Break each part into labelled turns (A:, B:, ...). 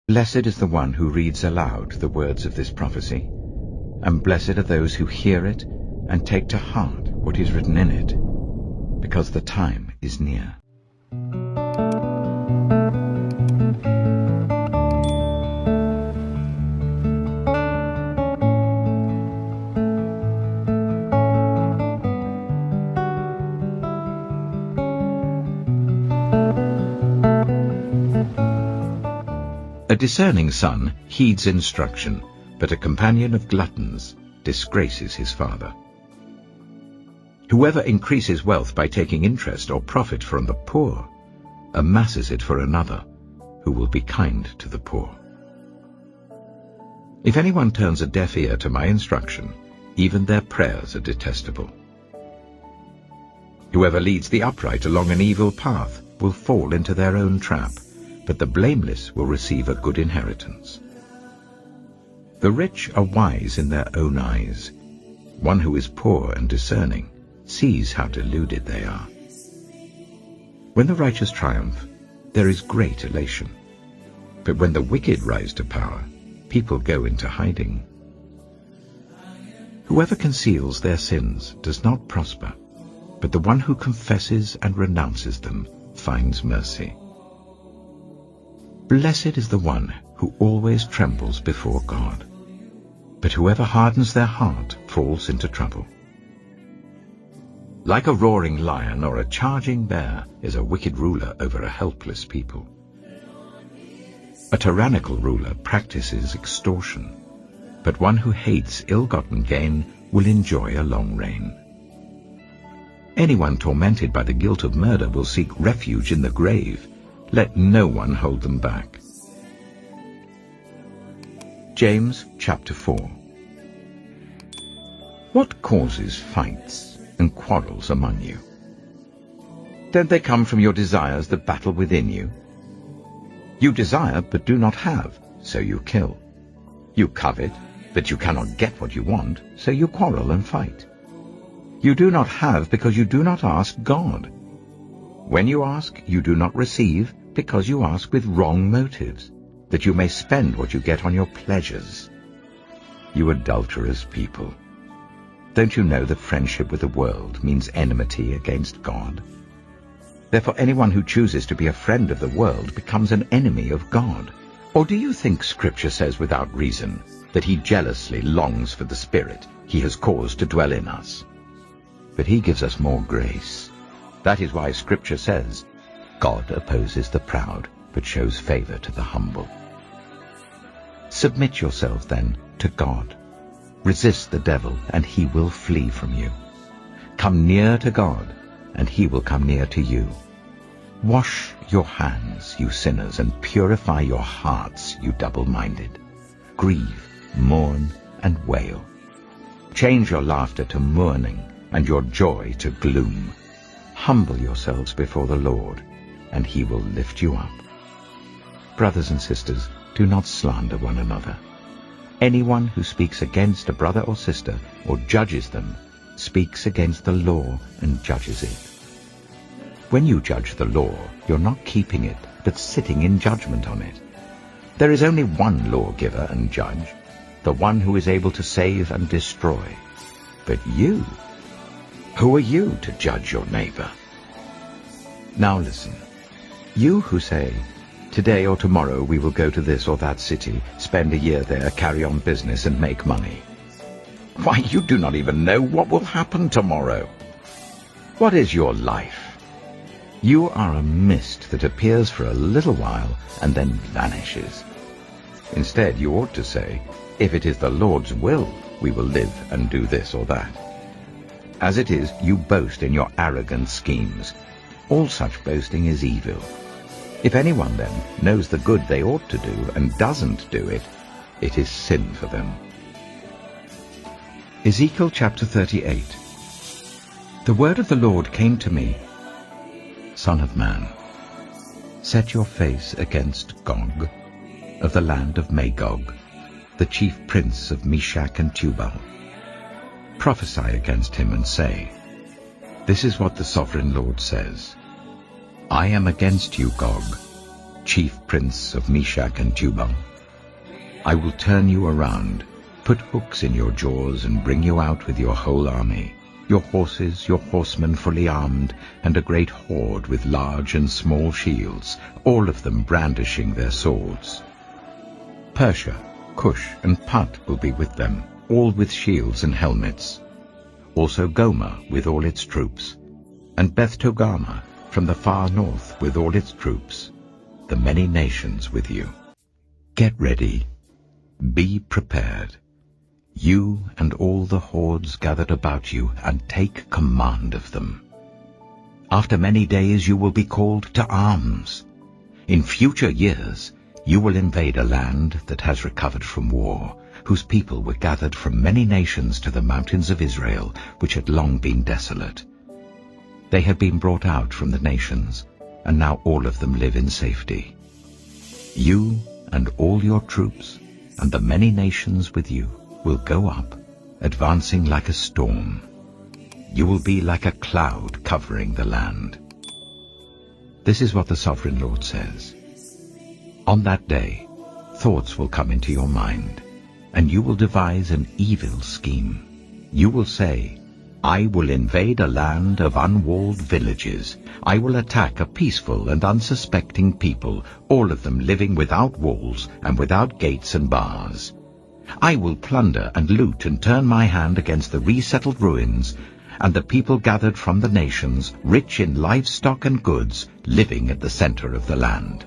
A: Blessed is the one who reads aloud the words of this prophecy, and blessed are those who hear it and take to heart what is written in it, because the time is near. A discerning son heeds instruction, but a companion of gluttons disgraces his father. Whoever increases wealth by taking interest or profit from the poor amasses it for another, who will be kind to the poor. If anyone turns a deaf ear to my instruction, even their prayers are detestable. Whoever leads the upright along an evil path will fall into their own trap, but the blameless will receive a good inheritance. The rich are wise in their own eyes. One who is poor and discerning sees how deluded they are. When the righteous triumph, there is great elation. But when the wicked rise to power, people go into hiding. Whoever conceals their sins does not prosper, but the one who confesses and renounces them finds mercy. Blessed is the one who always trembles before God, but whoever hardens their heart falls into trouble. Like a roaring lion or a charging bear is a wicked ruler over a helpless people. A tyrannical ruler practices extortion, but one who hates ill-gotten gain will enjoy a long reign. Anyone tormented by the guilt of murder will seek refuge in the grave. Let no one hold them back. James chapter 4. What causes fights and quarrels among you? Don't they come from your desires that battle within you? You desire but do not have, so you kill. You covet, but you cannot get what you want, so you quarrel and fight. You do not have because you do not ask God. When you ask, you do not receive, because you ask with wrong motives, that you may spend what you get on your pleasures. You adulterous people, don't you know that friendship with the world means enmity against God? Therefore anyone who chooses to be a friend of the world becomes an enemy of God. Or do you think Scripture says without reason that he jealously longs for the Spirit he has caused to dwell in us? But he gives us more grace. That is why Scripture says, God opposes the proud, but shows favor to the humble. Submit yourselves then to God. Resist the devil, and he will flee from you. Come near to God, and he will come near to you. Wash your hands, you sinners, and purify your hearts, you double-minded. Grieve, mourn, and wail. Change your laughter to mourning, and your joy to gloom. Humble yourselves before the Lord, and he will lift you up. Brothers and sisters, do not slander one another. Anyone who speaks against a brother or sister, or judges them, speaks against the law and judges it. When you judge the law, you're not keeping it, but sitting in judgment on it. There is only one lawgiver and judge, the one who is able to save and destroy. But you, who are you to judge your neighbor? Now listen, you who say, today or tomorrow we will go to this or that city, spend a year there, carry on business and make money. Why, you do not even know what will happen tomorrow. What is your life? You are a mist that appears for a little while and then vanishes. Instead, you ought to say, if it is the Lord's will, we will live and do this or that. As it is, you boast in your arrogant schemes. All such boasting is evil. If anyone then knows the good they ought to do and doesn't do it, it is sin for them. Ezekiel chapter 38. The word of the Lord came to me, Son of man, set your face against Gog, of the land of Magog, the chief prince of Meshach and Tubal. Prophesy against him and say, This is what the sovereign Lord says. I am against you, Gog, chief prince of Meshach and Tubal. I will turn you around, put hooks in your jaws, and bring you out with your whole army, your horses, your horsemen fully armed, and a great horde with large and small shields, all of them brandishing their swords. Persia, Cush, and Put will be with them, all with shields and helmets. Also Gomer with all its troops, and Beth Togarmah from the far north with all its troops, the many nations with you. Get ready, be prepared, you and all the hordes gathered about you, and take command of them. After many days you will be called to arms. In future years you will invade a land that has recovered from war, whose people were gathered from many nations to the mountains of Israel, which had long been desolate. They had been brought out from the nations, and now all of them live in safety. You and all your troops, and the many nations with you, will go up, advancing like a storm. You will be like a cloud covering the land. This is what the Sovereign Lord says. On that day, thoughts will come into your mind, and you will devise an evil scheme. You will say, I will invade a land of unwalled villages. I will attack a peaceful and unsuspecting people, all of them living without walls and without gates and bars. I will plunder and loot and turn my hand against the resettled ruins, and the people gathered from the nations, rich in livestock and goods, living at the center of the land.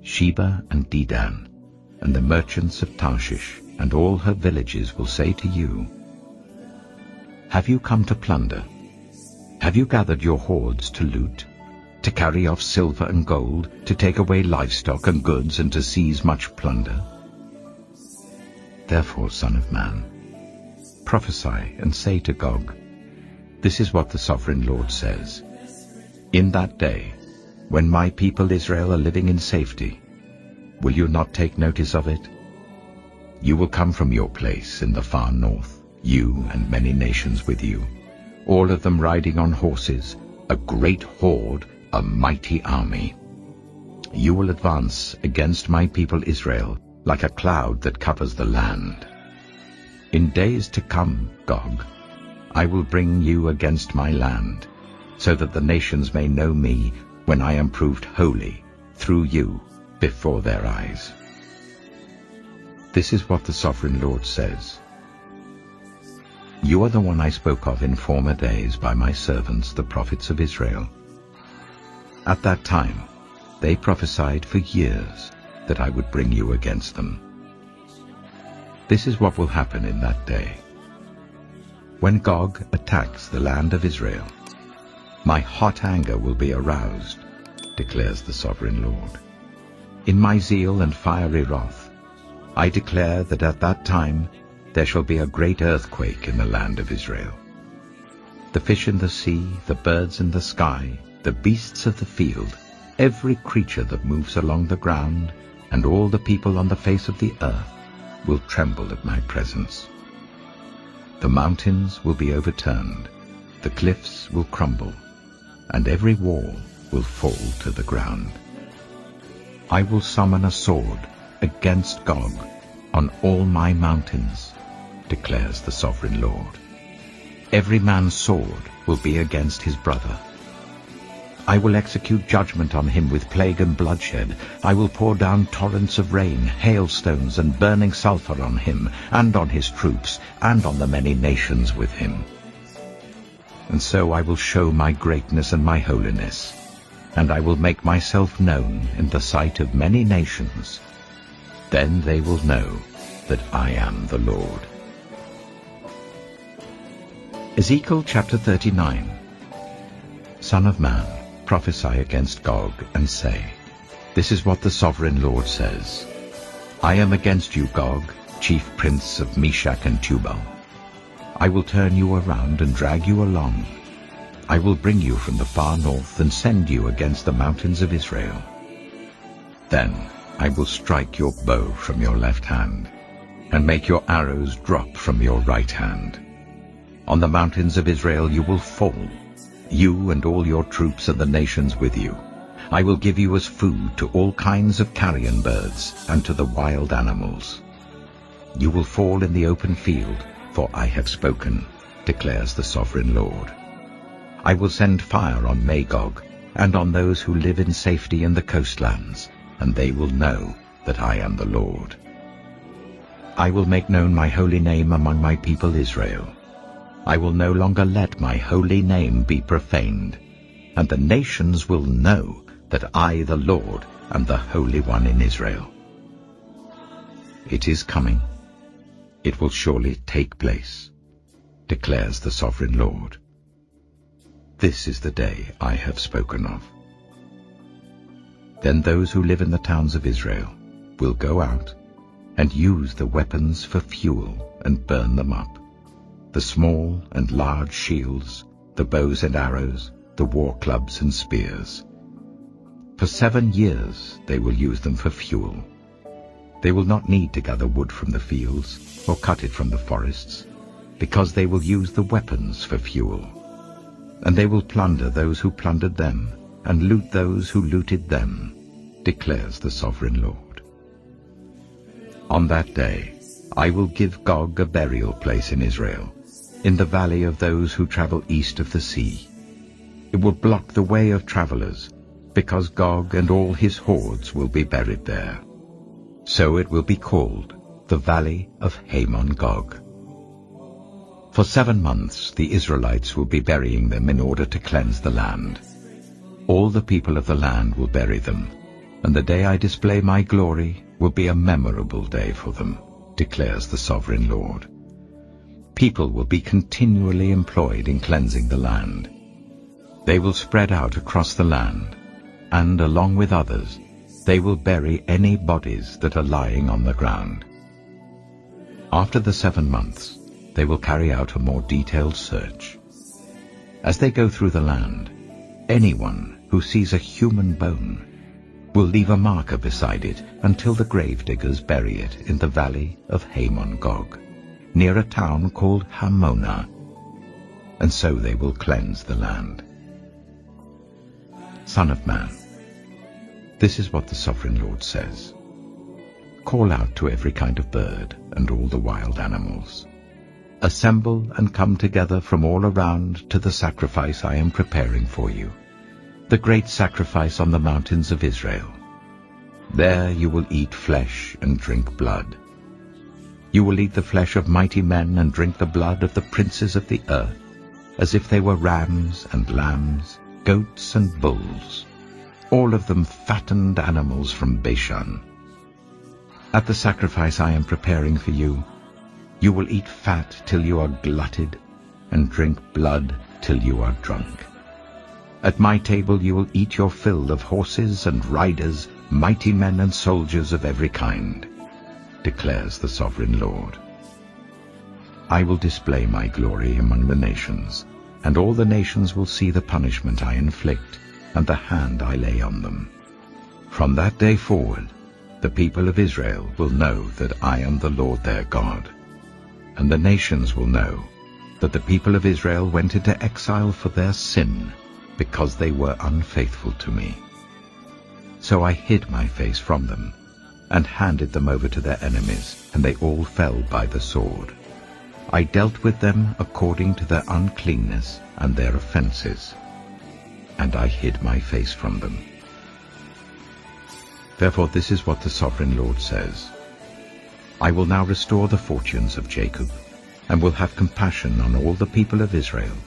A: Sheba and Dedan, and the merchants of Tarshish, and all her villages will say to you, have you come to plunder? Have you gathered your hoards to loot, to carry off silver and gold, to take away livestock and goods, and to seize much plunder? Therefore, Son of Man, prophesy and say to Gog, this is what the Sovereign Lord says. In that day, when my people Israel are living in safety, will you not take notice of it? You will come from your place in the far north, you and many nations with you, all of them riding on horses, a great horde, a mighty army. You will advance against my people Israel like a cloud that covers the land. In days to come, Gog, I will bring you against my land, so that the nations may know me when I am proved holy through you before their eyes. This is what the Sovereign Lord says. You are the one I spoke of in former days by my servants, the prophets of Israel. At that time, they prophesied for years that I would bring you against them. This is what will happen in that day. When Gog attacks the land of Israel, my hot anger will be aroused, declares the Sovereign Lord. In my zeal and fiery wrath, I declare that at that time there shall be a great earthquake in the land of Israel. The fish in the sea, the birds in the sky, the beasts of the field, every creature that moves along the ground, and all the people on the face of the earth will tremble at my presence. The mountains will be overturned, the cliffs will crumble, and every wall will fall to the ground. I will summon a sword against Gog on all my mountains, declares the Sovereign Lord. Every man's sword will be against his brother. I will execute judgment on him with plague and bloodshed. I will pour down torrents of rain, hailstones, and burning sulfur on him, and on his troops, and on the many nations with him. And so I will show my greatness and my holiness, and I will make myself known in the sight of many nations. Then they will know that I am the Lord. Ezekiel chapter 39. Son of man, prophesy against Gog, and say, this is what the Sovereign Lord says. I am against you, Gog, chief prince of Meshach and Tubal. I will turn you around and drag you along. I will bring you from the far north and send you against the mountains of Israel. Then I will strike your bow from your left hand, and make your arrows drop from your right hand. On the mountains of Israel you will fall, you and all your troops and the nations with you. I will give you as food to all kinds of carrion birds and to the wild animals. You will fall in the open field, for I have spoken, declares the Sovereign Lord. I will send fire on Magog and on those who live in safety in the coastlands, and they will know that I am the Lord. I will make known my holy name among my people Israel. I will no longer let my holy name be profaned, and the nations will know that I, the Lord, am the Holy One in Israel. It is coming. It will surely take place, declares the Sovereign Lord. This is the day I have spoken of. Then those who live in the towns of Israel will go out and use the weapons for fuel and burn them up, the small and large shields, the bows and arrows, the war clubs and spears. For 7 years they will use them for fuel. They will not need to gather wood from the fields or cut it from the forests, because they will use the weapons for fuel. And they will plunder those who plundered them, and loot those who looted them, declares the Sovereign Lord. On that day I will give Gog a burial place in Israel, in the valley of those who travel east of the sea. It will block the way of travelers, because Gog and all his hordes will be buried there. So it will be called the Valley of Hamon-Gog. For 7 months the Israelites will be burying them in order to cleanse the land. All the people of the land will bury them, and the day I display my glory will be a memorable day for them, declares the Sovereign Lord. People will be continually employed in cleansing the land. They will spread out across the land, and along with others, they will bury any bodies that are lying on the ground. After the 7 months, they will carry out a more detailed search. As they go through the land, anyone who sees a human bone will leave a marker beside it until the gravediggers bury it in the valley of Hamon-Gog, near a town called Hamona, and so they will cleanse the land. Son of man, this is what the Sovereign Lord says. Call out to every kind of bird and all the wild animals. Assemble and come together from all around to the sacrifice I am preparing for you, the great sacrifice on the mountains of Israel. There you will eat flesh and drink blood. You will eat the flesh of mighty men and drink the blood of the princes of the earth, as if they were rams and lambs, goats and bulls, all of them fattened animals from Bashan. At the sacrifice I am preparing for you, you will eat fat till you are glutted, and drink blood till you are drunk. At my table you will eat your fill of horses and riders, mighty men and soldiers of every kind, declares the Sovereign Lord. I will display my glory among the nations, and all the nations will see the punishment I inflict and the hand I lay on them. From that day forward, the people of Israel will know that I am the Lord their God, and the nations will know that the people of Israel went into exile for their sin, because they were unfaithful to me. So I hid my face from them, and handed them over to their enemies, and they all fell by the sword. I dealt with them according to their uncleanness and their offenses, and I hid my face from them. Therefore this is what the Sovereign Lord says. I will now restore the fortunes of Jacob, and will have compassion on all the people of Israel,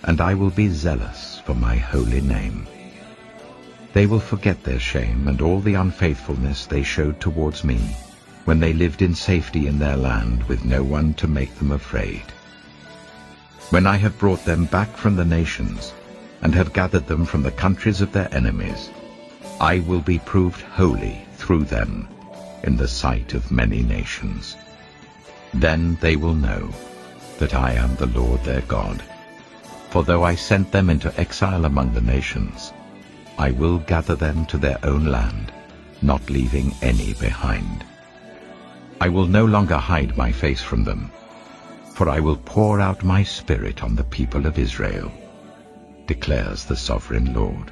A: and I will be zealous for my holy name. They will forget their shame and all the unfaithfulness they showed towards me, when they lived in safety in their land with no one to make them afraid. When I have brought them back from the nations, and have gathered them from the countries of their enemies, I will be proved holy through them in the sight of many nations. Then they will know that I am the Lord their God. For though I sent them into exile among the nations, I will gather them to their own land, not leaving any behind. I will no longer hide my face from them, for I will pour out my spirit on the people of Israel, declares the Sovereign Lord.